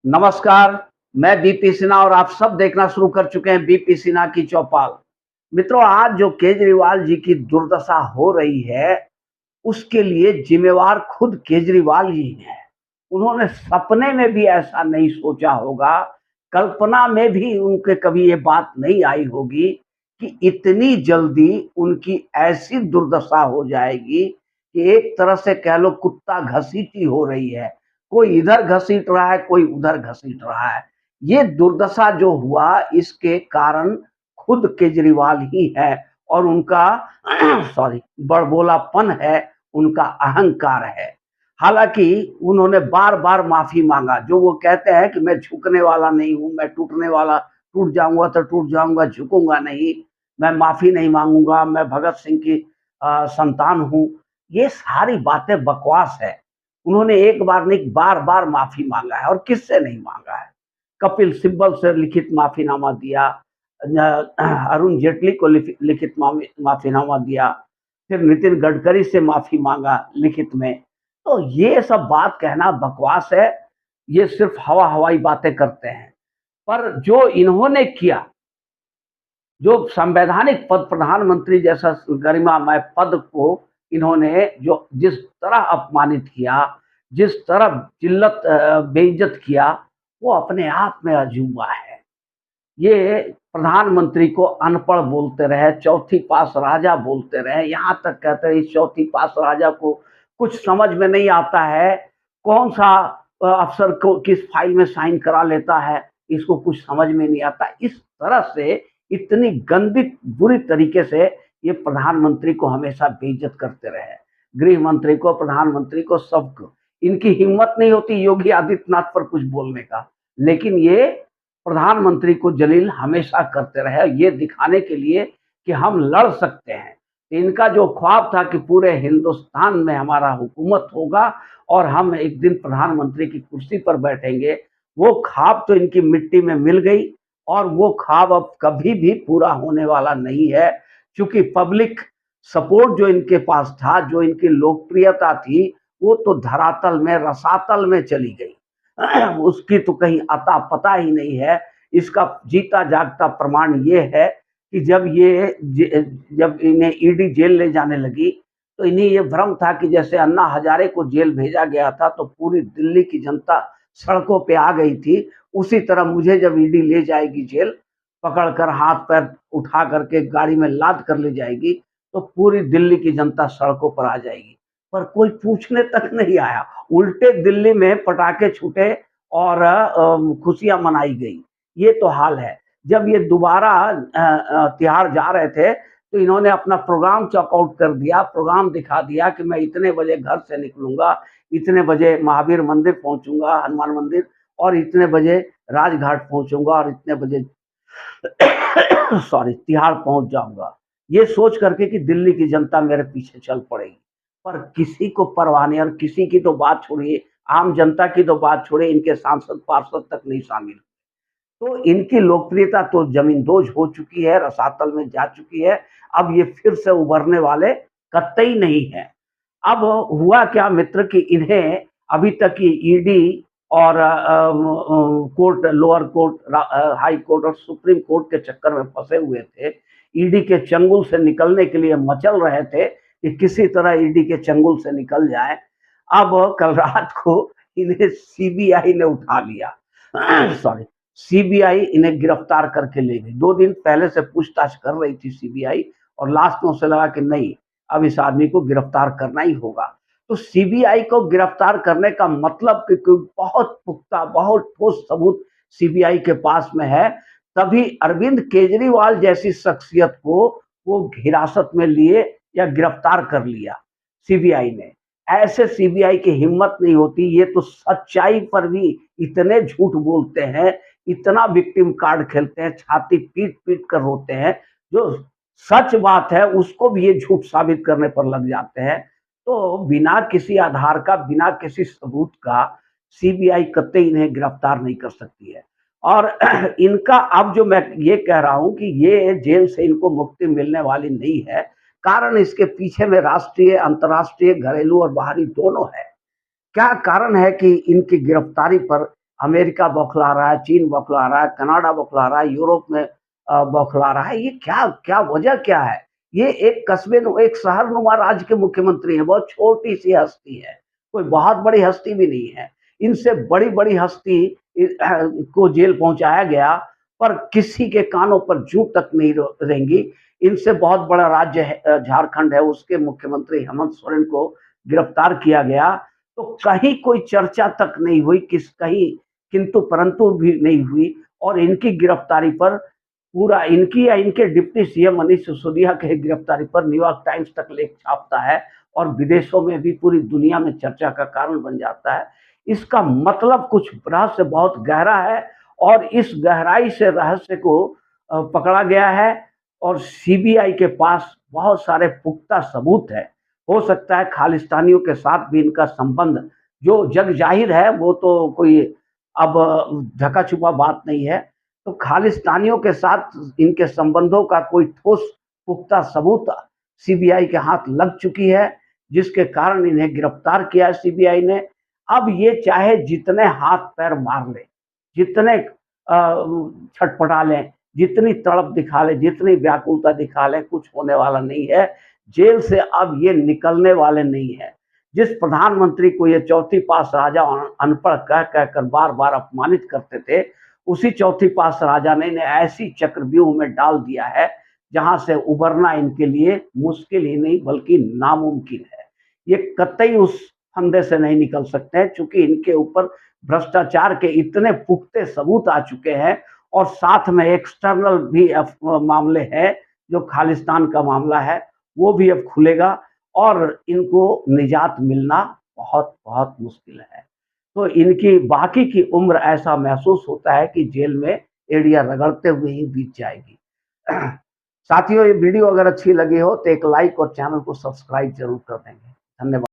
नमस्कार, मैं बीपी सिन्हा और आप सब देखना शुरू कर चुके हैं बीपी सिन्हा की चौपाल। मित्रों, आज जो केजरीवाल जी की दुर्दशा हो रही है, उसके लिए जिम्मेवार खुद केजरीवाल ही हैं। उन्होंने सपने में भी ऐसा नहीं सोचा होगा, कल्पना में भी उनके कभी ये बात नहीं आई होगी कि इतनी जल्दी उनकी ऐसी दुर्दशा हो जाएगी कि एक तरह से कह लो कुत्ता घसीटी हो रही है। कोई इधर घसीट रहा है, कोई उधर घसीट रहा है। ये दुर्दशा जो हुआ, इसके कारण खुद केजरीवाल ही है और उनका सॉरी बड़बोलापन है, उनका अहंकार है। हालाँकि उन्होंने बार-बार माफ़ी माँगा, जो वो कहते हैं कि मैं झुकने वाला नहीं हूँ, मैं टूटने वाला टूट जाऊँगा तो टूट जाऊँगा, झुकूँगा नहीं, मैं माफ़ी नहीं माँगूँगा, मैं भगत सिंह की संतान हूँ। ये सारी बातें बकवास है। उन्होंने एक बार नहीं, बार-बार माफ़ी माँगा है और किससे नहीं माँगा है। कपिल सिब्बल से लिखित माफ़ीनामा दिया, अरुण जेटली को लिखित माफ़ीनामा दिया, फिर नितिन गडकरी से माफ़ी माँगा लिखित में। तो ये सब बात कहना बकवास है, ये सिर्फ़ हवा-हवाई बातें करते हैं। पर जो इन्होंने किया, जो संवैधानिक पद प्रधानमंत्री जैसा गरिमामय पद को इन्होंने जो जिस तरह अपमानित किया, जिस तरह बेइज़्ज़त किया, वो अपने आप में अजूबा है। ये प्रधानमंत्री को अनपढ़ बोलते रहे, चौथी पास राजा बोलते रहे, यहाँ तक कहते हैं इस चौथी पास राजा को कुछ समझ में नहीं आता है, कौन-सा अफ़सर को किस फ़ाइल में साइन करा लेता है, इसको कुछ समझ में नहीं आता। इस तरह से इतनी गंदी बुरी तरीके से ये प्रधानमंत्री को हमेशा बेइज़्ज़त करते रहे। गृह मंत्री को, प्रधानमंत्री को, सबको। इनकी हिम्मत नहीं होती योगी आदित्यनाथ पर कुछ बोलने का, लेकिन ये प्रधानमंत्री को जलील हमेशा करते रहे, ये दिखाने के लिए कि हम लड़ सकते हैं। इनका जो ख्वाब था कि पूरे हिंदुस्तान में हमारा हुकूमत होगा और हम एक दिन प्रधानमंत्री की कुर्सी पर बैठेंगे, वो ख्वाब तो इनकी मिट्टी में मिल गई और वो ख्वाब अब कभी भी पूरा होने वाला नहीं है, क्योंकि पब्लिक सपोर्ट जो इनके पास था, जो इनकी लोकप्रियता थी, वो तो धरातल में, रसातल में चली गई। उसकी तो कहीं अता पता ही नहीं है। इसका जीता जागता प्रमाण ये है कि जब इन्हें ईडी जेल ले जाने लगी, तो इन्हें ये भ्रम था कि जैसे अन्ना हजारे को जेल भेजा गया था तो पूरी दिल्ली की जनता सड़कों पे आ गई थी, उसी तरह मुझे जब ईडी ले जाएगी जेल, पकड़ कर हाथ पैर उठा करके गाड़ी में लाद कर ले जाएगी, तो पूरी दिल्ली की जनता सड़कों पर आ जाएगी। पर कोई पूछने तक नहीं आया। उल्टे दिल्ली में पटाखे छूटे और खुशियाँ मनाई गई। ये तो हाल है। जब ये दोबारा तिहाड़ जा रहे थे, तो इन्होंने अपना प्रोग्राम चॉकआउट कर दिया, प्रोग्राम दिखा दिया कि मैं इतने बजे घर से निकलूँगा, इतने बजे महावीर मंदिर पहुँचूँगा, हनुमान मंदिर और इतने बजे राजघाट पहुँचूँगा और इतने बजे सॉरी तिहाड़ पहुँच जाऊँगा। ये सोच करके कि दिल्ली की जनता मेरे पीछे चल पड़ेगी। पर किसी को परवाह नहीं और किसी की तो बात छोड़िए, आम जनता की तो बात छोड़िए, इनके सांसद पार्षद तक नहीं शामिल। तो इनकी लोकप्रियता तो ज़मींदोज़ हो चुकी है, रसातल में जा चुकी है। अब ये फिर से उभरने वाले कतई नहीं हैं। अब हुआ क्या मित्र कि इन्हें अभी तक की ईडी और court, lower court, high court और सुप्रीम कोर्ट के चक्कर में फँसे हुए थे। ईडी के चंगुल से निकलने के लिए मचल रहे थे कि किसी तरह ईडी के चंगुल से निकल जाएँ। अब कल रात को इन्हें सीबीआई ने उठा लिया। सॉरी, सीबीआई इन्हें गिरफ्तार करके ले गई। 2 दिन पहले से पूछताछ कर रही थी सीबीआई और लास्ट में उसे लगा कि नहीं, अब इस आदमी को गिरफ्तार करना ही होगा। तो सीबीआई को गिरफ्तार करने का मतलब कि कोई बहुत पुख्ता, बहुत ठोस सबूत सीबीआई के पास में है, तभी अरविंद केजरीवाल जैसी शख्सियत को वो हिरासत में लिए या गिरफ्तार कर लिया सीबीआई ने। ऐसे सीबीआई की हिम्मत नहीं होती, ये तो सच्चाई पर भी इतने झूठ बोलते हैं, इतना विक्टिम कार्ड खेलते हैं, छाती पीट-पीट कर रोते हैं, जो सच बात है उसको भी ये झूठ साबित करने पर लग जाते हैं। तो बिना किसी आधार का, बिना किसी सबूत का सीबीआई कतई इन्हें गिरफ्तार नहीं कर सकती है। और इनका अब जो मैं ये कह रहा हूँ कि ये जेल से इनको मुक्ति मिलने वाली नहीं है, कारण इसके पीछे में राष्ट्रीय, अंतर्राष्ट्रीय, घरेलू और बाहरी दोनों है। क्या कारण है कि इनकी गिरफ्तारी पर अमेरिका बौखला रहा है, चीन बौखला रहा है, कनाडा बौखला रहा है, यूरोप में बौखला रहा है। ये क्या क्या वजह क्या है? ये एक कस्बे एक शहर-नुमा राज्य के मुख्यमंत्री हैं, बहुत छोटी-सी हस्ती है, कोई बहुत बड़ी हस्ती भी नहीं है। इनसे बड़ी-बड़ी हस्ती को जेल पहुँचाया गया, पर किसी के कानों पर जूं तक नहीं रेंगी। इनसे बहुत बड़ा राज्य है झारखंड है, उसके मुख्यमंत्री हेमंत सोरेन को गिरफ्तार किया गया, तो कहीं कोई चर्चा तक नहीं हुई, कहीं किंतु परंतु भी नहीं हुई। और इनकी गिरफ्तारी पर पूरा इनकी या इनके डिप्टी सीएम मनीष सिसोदिया के गिरफ्तारी पर न्यूयॉर्क टाइम्स तक लेख छापता है और विदेशों में भी पूरी दुनिया में चर्चा का कारण बन जाता है। इसका मतलब कुछ रहस्य बहुत गहरा है और इस गहराई से रहस्य को पकड़ा गया है और सीबीआई के पास बहुत सारे पुख्ता सबूत है। हो सकता है खालिस्तानियों के साथ भी इनका संबंध जो जग जाहिर है, वो तो कोई अब ढका छुपा बात नहीं है। तो खालिस्तानियों के साथ इनके संबंधों का कोई ठोस पुख्ता सबूत सीबीआई के हाथ लग चुकी है, जिसके कारण इन्हें गिरफ्तार किया है सीबीआई ने। अब ये चाहे जितने हाथ पैर मार ले, जितने छटपटा लें, जितनी तड़प दिखा लें, जितनी व्याकुलता दिखा लें, कुछ होने वाला नहीं है। जेल से अब ये निकलने वाले नहीं है। जिस प्रधानमंत्री को ये चौथी पास राजा अनपढ़ कह कहकर बार-बार अपमानित करते थे, उसी चौथी पास राजा ने इन्हें ऐसी चक्रव्यूह में डाल दिया है, जहाँ से उबरना इनके लिए मुश्किल ही नहीं बल्कि नामुमकिन है। ये कतई उस फंदे से नहीं निकल सकते हैं, चूँकि इनके ऊपर भ्रष्टाचार के इतने पुख्ते सबूत आ चुके हैं और साथ में एक्सटर्नल भी मामले हैं, जो खालिस्तान का मामला है, वो भी अब खुलेगा और इनको निजात मिलना बहुत-बहुत मुश्किल है। तो इनकी बाकी की उम्र ऐसा महसूस होता है कि जेल में एड़ियाँ रगड़ते हुए ही बीत जाएगी। साथियों, ये वीडियो अगर अच्छी लगी हो तो एक लाइक और चैनल को सब्सक्राइब ज़रूर कर देंगे। धन्यवाद।